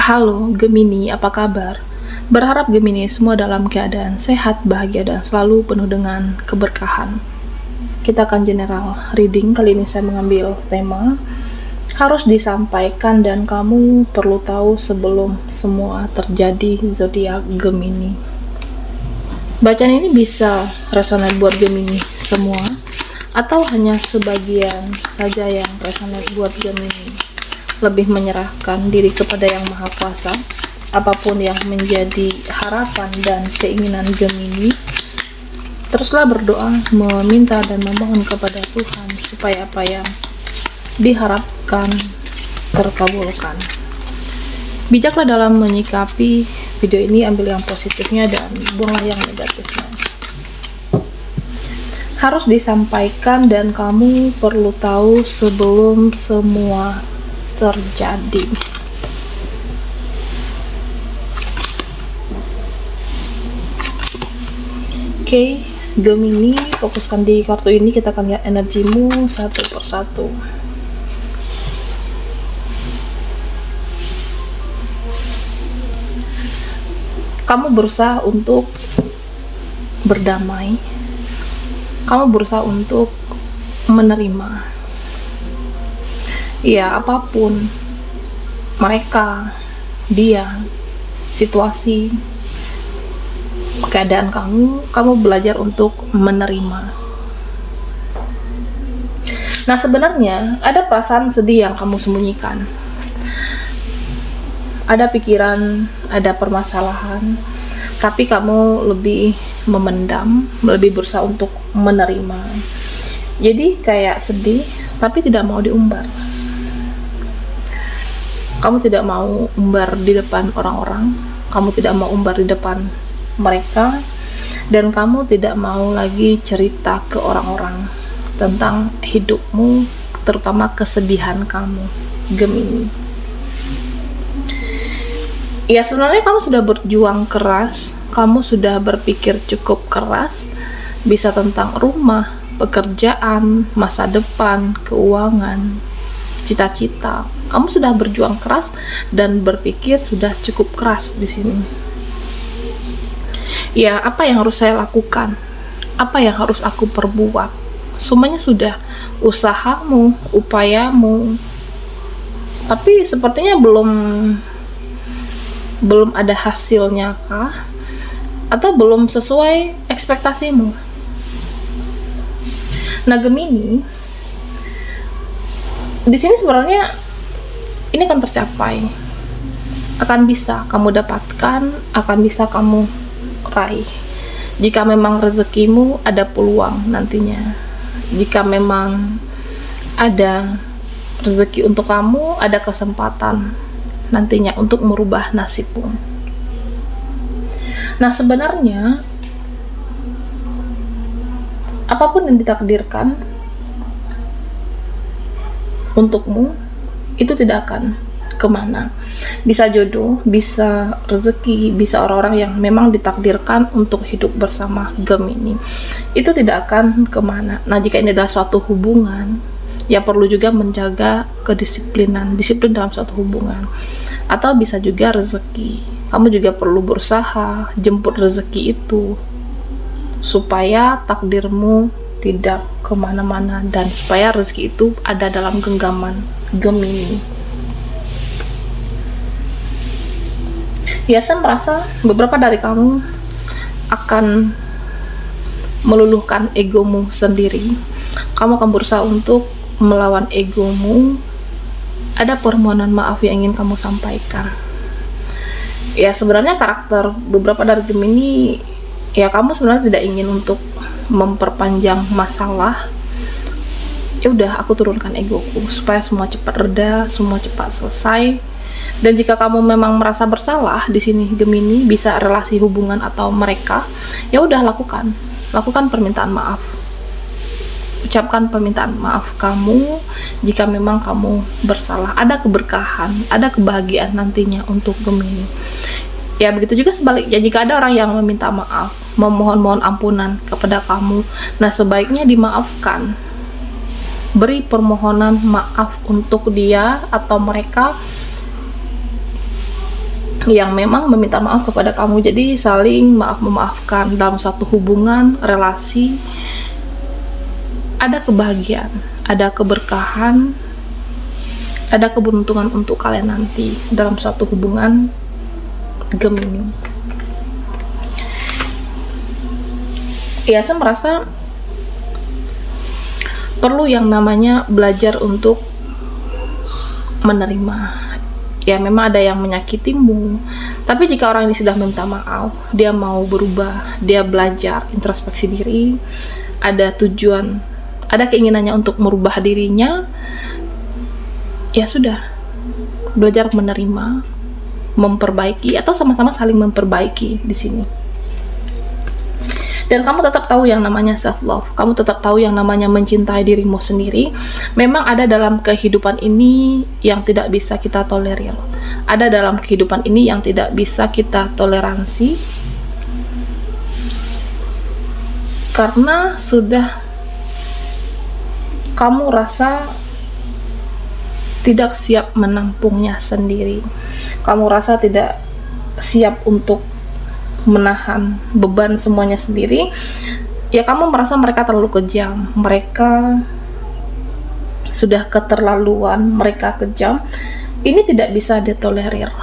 Halo Gemini, apa kabar? Berharap Gemini semua dalam keadaan sehat, bahagia, dan selalu penuh dengan keberkahan. Kita akan general reading. Kali ini saya mengambil tema harus disampaikan dan kamu perlu tahu sebelum semua terjadi, zodiak Gemini. Bacaan ini bisa resonate buat Gemini semua atau hanya sebagian saja yang resonate buat Gemini. Lebih menyerahkan diri kepada Yang Maha Kuasa, apapun yang menjadi harapan dan keinginan Gemini, teruslah berdoa, meminta dan memohon kepada Tuhan supaya apa yang diharapkan terkabulkan. Bijaklah dalam menyikapi video ini, ambil yang positifnya dan buanglah yang negatifnya. Harus disampaikan dan kamu perlu tahu sebelum semua terjadi. Oke, Gemini, fokuskan di kartu ini. Kita akan lihat energimu satu persatu. Kamu berusaha untuk berdamai. Kamu berusaha untuk menerima. Ya, apapun mereka, dia, situasi, keadaan kamu belajar untuk menerima. Nah, sebenarnya ada perasaan sedih yang kamu sembunyikan. Ada pikiran, ada permasalahan, tapi kamu lebih memendam, lebih berusaha untuk menerima. Jadi kayak sedih, tapi tidak mau diumbar. Kamu tidak mau umbar di depan orang-orang, kamu tidak mau umbar di depan mereka, dan kamu tidak mau lagi cerita ke orang-orang tentang hidupmu, terutama kesedihan kamu, Gemini. Ya, sebenarnya kamu sudah berjuang keras, kamu sudah berpikir cukup keras, bisa tentang rumah, pekerjaan, masa depan, keuangan, cita-cita. Kamu sudah berjuang keras dan berpikir sudah cukup keras di sini. Ya, apa yang harus saya lakukan? Apa yang harus aku perbuat? Semuanya sudah, usahamu, upayamu. Tapi sepertinya belum ada hasilnya kah? Atau belum sesuai ekspektasimu? Nah, Gemini, di sini sebenarnya ini akan tercapai, akan bisa kamu dapatkan, akan bisa kamu raih. Jika memang rezekimu ada peluang nantinya, jika memang ada rezeki untuk kamu, ada kesempatan nantinya untuk merubah nasibmu. Nah, sebenarnya apapun yang ditakdirkan untukmu itu tidak akan kemana. Bisa jodoh, bisa rezeki, bisa orang-orang yang memang ditakdirkan untuk hidup bersama Gemini, itu tidak akan kemana. Nah, jika ini adalah suatu hubungan, ya perlu juga menjaga kedisiplinan, disiplin dalam suatu hubungan. Atau bisa juga rezeki, kamu juga perlu berusaha jemput rezeki itu supaya takdirmu tidak kemana-mana dan supaya rezeki itu ada dalam genggaman Gemini. Ya, saya merasa beberapa dari kamu akan meluluhkan egomu sendiri. Kamu akan berusaha untuk melawan egomu. Ada permohonan maaf yang ingin kamu sampaikan. Ya, sebenarnya karakter beberapa dari Gemini, ya kamu sebenarnya tidak ingin untuk memperpanjang masalah. Ya udah, aku turunkan egoku supaya semua cepat reda, semua cepat selesai. Dan jika kamu memang merasa bersalah di sini Gemini, bisa relasi hubungan atau mereka, ya udah lakukan permintaan maaf. Ucapkan permintaan maaf kamu jika memang kamu bersalah. Ada keberkahan, ada kebahagiaan nantinya untuk Gemini. Ya, begitu juga sebaliknya, jika ada orang yang meminta maaf, memohon ampunan kepada kamu, nah sebaiknya dimaafkan. Beri permohonan maaf untuk dia atau mereka yang memang meminta maaf kepada kamu. Jadi saling maaf-memaafkan dalam satu hubungan, relasi. Ada kebahagiaan, ada keberkahan, ada keberuntungan untuk kalian nanti dalam suatu hubungan Gemini. Ya, saya merasa perlu yang namanya belajar untuk menerima. Ya, memang ada yang menyakitimu, tapi jika orang ini sudah minta maaf, dia mau berubah, dia belajar introspeksi diri, ada tujuan, ada keinginannya untuk merubah dirinya, ya sudah, belajar menerima, memperbaiki, atau sama-sama saling memperbaiki di sini. Dan kamu tetap tahu yang namanya self love, kamu tetap tahu yang namanya mencintai dirimu sendiri. Memang ada dalam kehidupan ini yang tidak bisa kita tolerir, ada dalam kehidupan ini yang tidak bisa kita toleransi, karena sudah kamu rasa tidak siap menampungnya sendiri, kamu rasa tidak siap untuk menahan beban semuanya sendiri. Ya, kamu merasa mereka terlalu kejam, mereka sudah keterlaluan, mereka kejam. Ini tidak bisa ditolerir.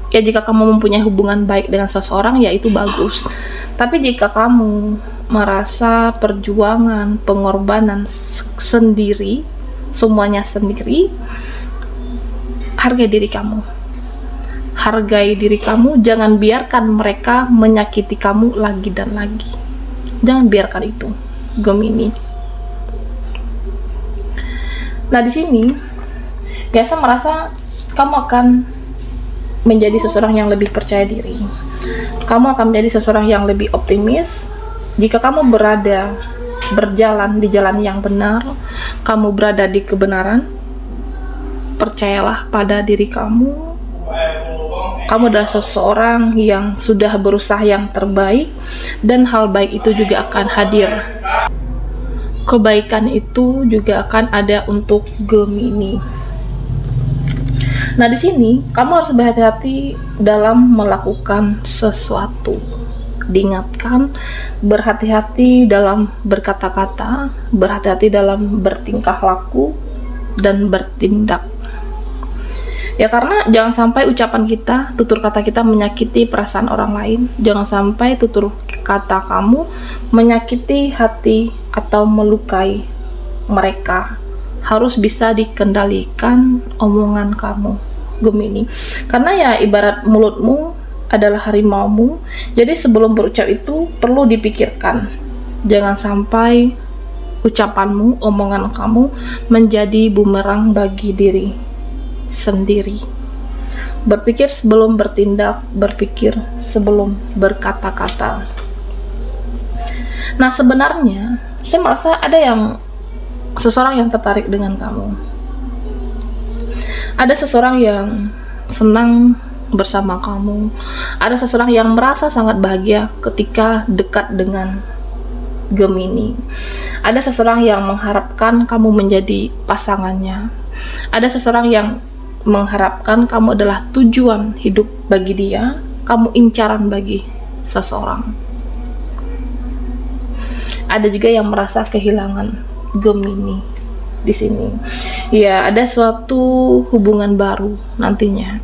Ya, jika kamu mempunyai hubungan baik dengan seseorang, ya itu bagus. Tapi jika kamu merasa perjuangan, pengorbanan sendiri, semuanya sendiri, hargai diri kamu. Hargai diri kamu, jangan biarkan mereka menyakiti kamu lagi dan lagi. Jangan biarkan itu, Gemini. Nah, di sini biasa merasa kamu akan menjadi seseorang yang lebih percaya diri. Kamu akan menjadi seseorang yang lebih optimis. Jika kamu berjalan di jalan yang benar, kamu berada di kebenaran, percayalah pada diri kamu. Kamu adalah seseorang yang sudah berusaha yang terbaik, dan hal baik itu juga akan hadir. Kebaikan itu juga akan ada untuk Gemini. Nah, di sini kamu harus berhati-hati dalam melakukan sesuatu. Diingatkan, berhati-hati dalam berkata-kata, berhati-hati dalam bertingkah laku dan bertindak. Ya, karena jangan sampai ucapan kita, tutur kata kita menyakiti perasaan orang lain. Jangan sampai tutur kata kamu menyakiti hati atau melukai mereka. Harus bisa dikendalikan omongan kamu, Gemini. Karena ya ibarat mulutmu adalah harimaumu. Jadi sebelum berucap itu perlu dipikirkan. Jangan sampai ucapanmu, omongan kamu menjadi bumerang bagi diri sendiri. Berpikir sebelum bertindak, berpikir sebelum berkata-kata. Nah, sebenarnya saya merasa ada seseorang yang tertarik dengan kamu. Ada seseorang yang senang bersama kamu. Ada seseorang yang merasa sangat bahagia ketika dekat dengan Gemini. Ada seseorang yang mengharapkan kamu menjadi pasangannya. Ada seseorang yang mengharapkan kamu adalah tujuan hidup bagi dia, kamu incaran bagi seseorang. Ada juga yang merasa kehilangan Gemini di sini. Ya, ada suatu hubungan baru nantinya.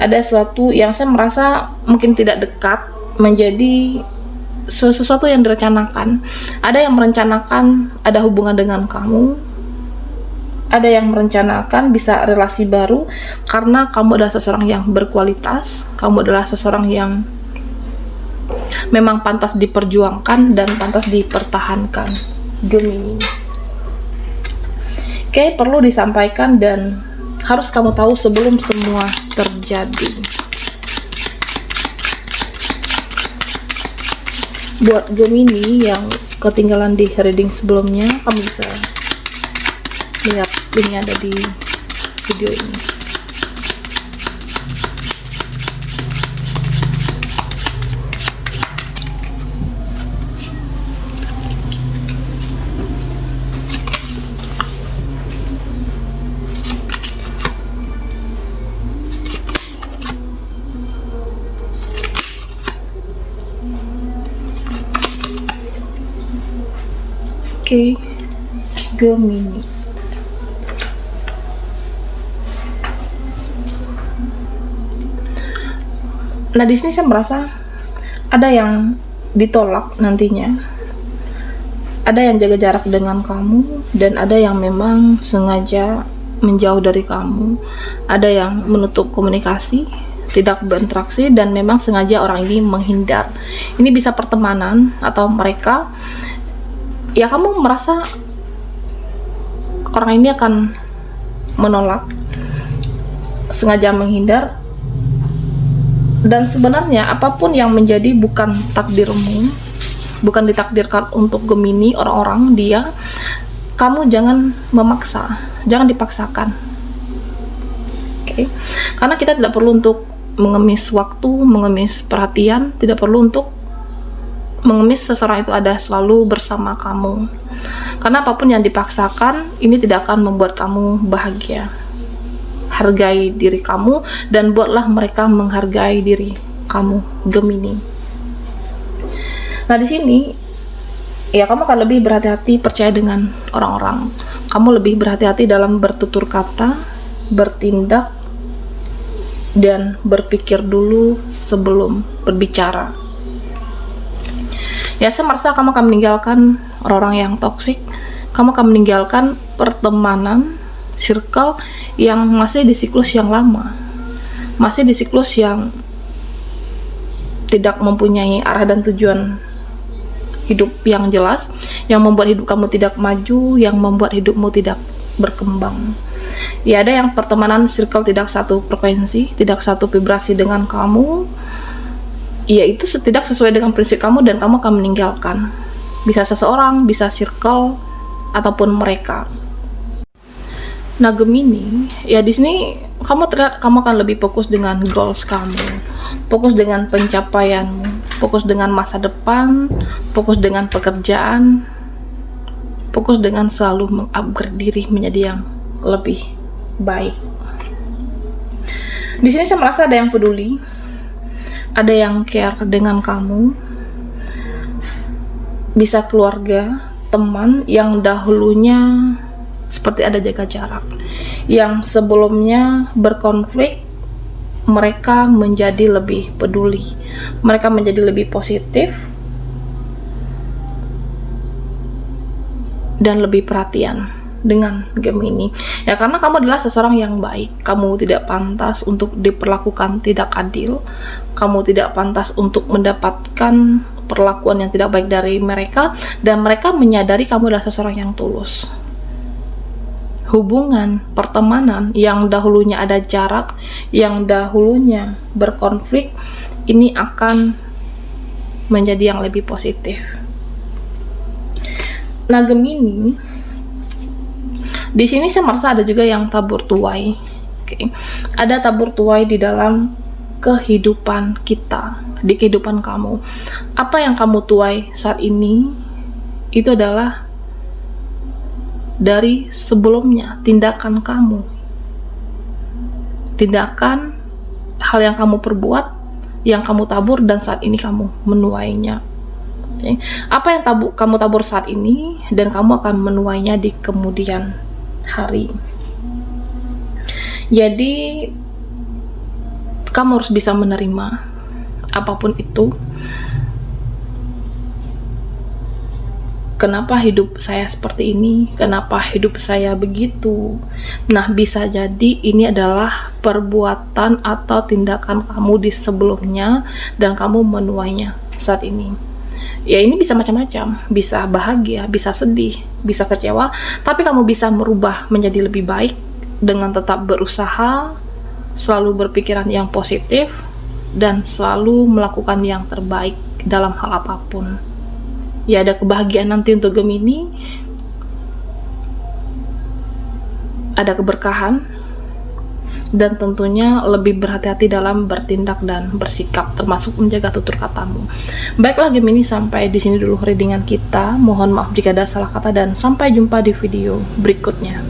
Ada suatu yang saya merasa mungkin tidak dekat menjadi sesuatu yang direncanakan. Ada yang merencanakan ada hubungan dengan kamu. Ada yang merencanakan bisa relasi baru karena kamu adalah seseorang yang berkualitas, kamu adalah seseorang yang memang pantas diperjuangkan dan pantas dipertahankan, Gemini. Oke, perlu disampaikan dan harus kamu tahu sebelum semua terjadi. Buat Gemini yang ketinggalan di reading sebelumnya, kamu bisa lihat linknya ada di video ini. Oke, Gemini. Nah, di sini saya merasa ada yang ditolak nantinya, ada yang jaga jarak dengan kamu, dan ada yang memang sengaja menjauh dari kamu, ada yang menutup komunikasi, tidak berinteraksi, dan memang sengaja orang ini menghindar. Ini bisa pertemanan atau mereka, ya kamu merasa orang ini akan menolak, sengaja menghindar. Dan sebenarnya apapun yang menjadi bukan takdirmu, bukan ditakdirkan untuk Gemini, orang-orang dia, kamu jangan memaksa, jangan dipaksakan. Oke? Karena kita tidak perlu untuk mengemis waktu, mengemis perhatian, tidak perlu untuk mengemis seseorang itu ada selalu bersama kamu. Karena apapun yang dipaksakan, ini tidak akan membuat kamu bahagia. Hargai diri kamu dan buatlah mereka menghargai diri kamu, Gemini. Nah, di sini ya kamu akan lebih berhati-hati percaya dengan orang-orang. Kamu lebih berhati-hati dalam bertutur kata, bertindak, dan berpikir dulu sebelum berbicara. Ya, saya merasa kamu akan meninggalkan orang-orang yang toksik. Kamu akan meninggalkan pertemanan, circle yang masih di siklus yang lama, masih di siklus yang tidak mempunyai arah dan tujuan hidup yang jelas, yang membuat hidup kamu tidak maju, yang membuat hidupmu tidak berkembang. Ya, ada yang pertemanan circle tidak satu frekuensi, tidak satu vibrasi dengan kamu, ya itu tidak sesuai dengan prinsip kamu, dan kamu akan meninggalkan. Bisa seseorang, bisa circle, ataupun mereka. Nah, Gemini, ya di sini kamu terlihat kamu akan lebih fokus dengan goals kamu, fokus dengan pencapaianmu, fokus dengan masa depan, fokus dengan pekerjaan, fokus dengan selalu mengupgrade diri menjadi yang lebih baik. Di sini saya merasa ada yang peduli, ada yang care dengan kamu, bisa keluarga, teman yang dahulunya seperti ada jaga jarak, yang sebelumnya berkonflik, mereka menjadi lebih peduli, mereka menjadi lebih positif dan lebih perhatian dengan Gemini. Ya, karena kamu adalah seseorang yang baik, kamu tidak pantas untuk diperlakukan tidak adil, kamu tidak pantas untuk mendapatkan perlakuan yang tidak baik dari mereka, dan mereka menyadari kamu adalah seseorang yang tulus. Hubungan pertemanan yang dahulunya ada jarak, yang dahulunya berkonflik, ini akan menjadi yang lebih positif. Nah, Gemini, di sini saya merasa ada juga yang tabur tuai. Oke. Ada tabur tuai di dalam kehidupan kita, di kehidupan kamu. Apa yang kamu tuai saat ini itu adalah dari sebelumnya, tindakan kamu, tindakan hal yang kamu perbuat, yang kamu tabur, dan saat ini kamu menuainya. Okay. Apa yang kamu tabur saat ini, dan kamu akan menuainya di kemudian hari. Jadi kamu harus bisa menerima apapun itu. Kenapa hidup saya seperti ini? Kenapa hidup saya begitu? Nah, bisa jadi ini adalah perbuatan atau tindakan kamu di sebelumnya, dan kamu menuainya saat ini. Ya, ini bisa macam-macam, bisa bahagia, bisa sedih, bisa kecewa, tapi kamu bisa merubah menjadi lebih baik dengan tetap berusaha, selalu berpikiran yang positif, dan selalu melakukan yang terbaik dalam hal apapun. Ya, ada kebahagiaan nanti untuk Gemini, ada keberkahan, dan tentunya lebih berhati-hati dalam bertindak dan bersikap, termasuk menjaga tutur katamu. Baiklah Gemini, sampai di sini dulu readingan kita. Mohon maaf jika ada salah kata, dan sampai jumpa di video berikutnya.